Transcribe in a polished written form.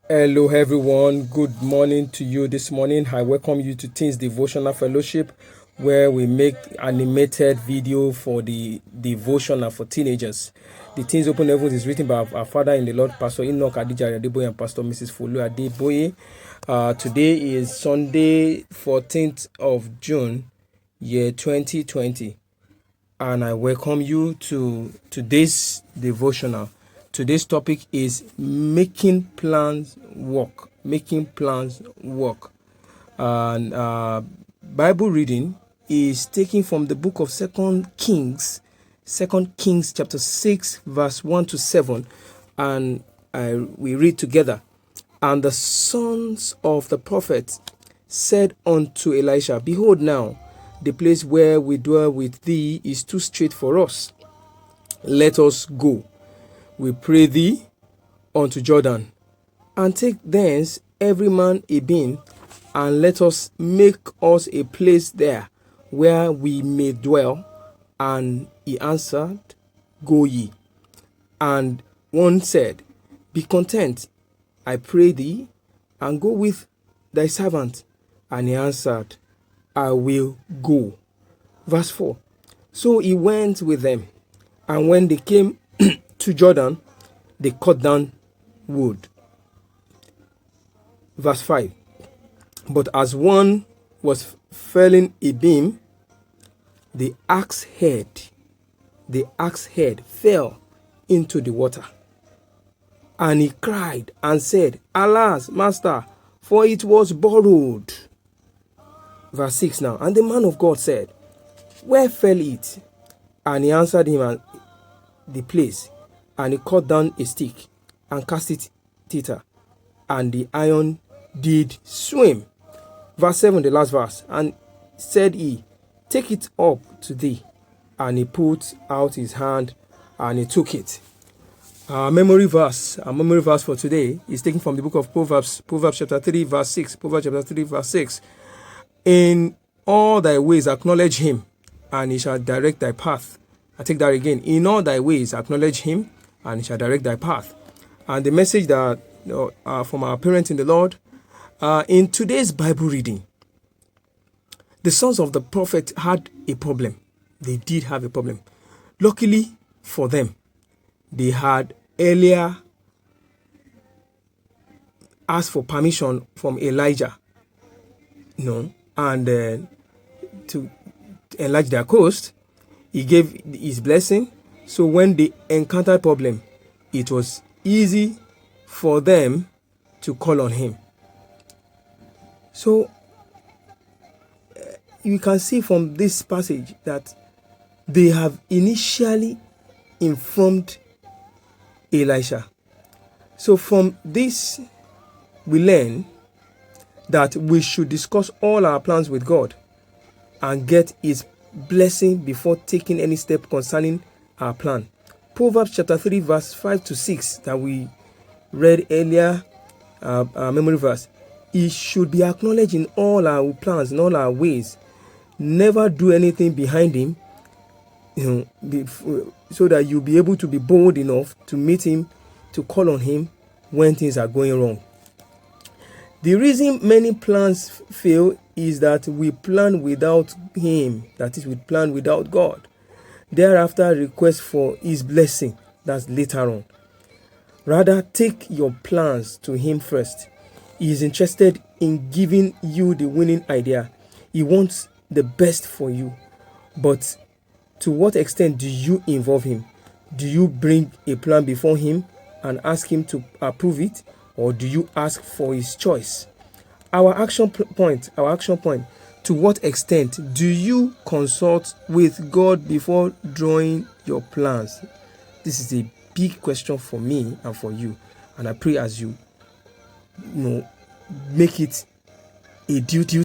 Hello, everyone. Good morning to you this morning. I welcome you to Teens Devotional Fellowship, where we make animated video for the devotional for teenagers. The Teens Open Heavens is written by our Father in the Lord, Pastor Enoch Adija Adeboye and Pastor Mrs. Folu Adeboye. Today is Sunday, 14th of June, year 2020. And I welcome you to today's devotional. Today's topic is making plans work. Making plans work. And Bible reading is taken from the book of Second Kings chapter 6, verse 1 to 7. And we read together. And the sons of the prophets said unto Elisha, Behold now, the place where we dwell with thee is too straight for us. Let us go, we pray thee, unto Jordan, and take thence every man a beam, and let us make us a place there where we may dwell. And he answered, Go ye. And one said, Be content, I pray thee, and go with thy servant. And he answered, I will go. Verse 4. So he went with them, and when they came to Jordan, they cut down wood. Verse 5. But as one was felling a beam, the axe head fell into the water. And he cried and said, Alas, master, for it was borrowed. Verse 6 now. And the man of God said, Where fell it? And he answered him the place. And he cut down a stick and cast it thither. And the iron did swim. Verse 7, the last verse. And said he, Take it up to thee. And he put out his hand and he took it. Our memory verse for today is taken from the book of Proverbs chapter 3, verse 6. Proverbs chapter 3, verse 6. In all thy ways acknowledge him, and he shall direct thy path. I take that again. In all thy ways acknowledge him, and he shall direct thy path. And the message that from our parents in the Lord, in today's Bible reading, the sons of the prophet had a problem. They did have a problem. Luckily for them, they had earlier asked for permission from Elijah, and to enlarge their coast. He gave his blessing. So when they encountered problem, it was easy for them to call on him. So you can see from this passage that they have initially informed Elisha. So from this, we learn that we should discuss all our plans with God and get his blessing before taking any step concerning our plan. Proverbs chapter 3, verse 5 to 6 that we read earlier, our memory verse. He should be acknowledged in all our plans, in all our ways. Never do anything behind him, so that you'll be able to be bold enough to meet him, to call on him when things are going wrong. The reason many plans fail is that we plan without him, that is, we plan without God. Thereafter, request for his blessing, that's later on. Rather, take your plans to him first. He is interested in giving you the winning idea. He wants the best for you. But to what extent do you involve him? Do you bring a plan before him and ask him to approve it? Or do you ask for his choice? Our action point. To what extent do you consult with God before drawing your plans? This is a big question for me and for you. And I pray as you make it a duty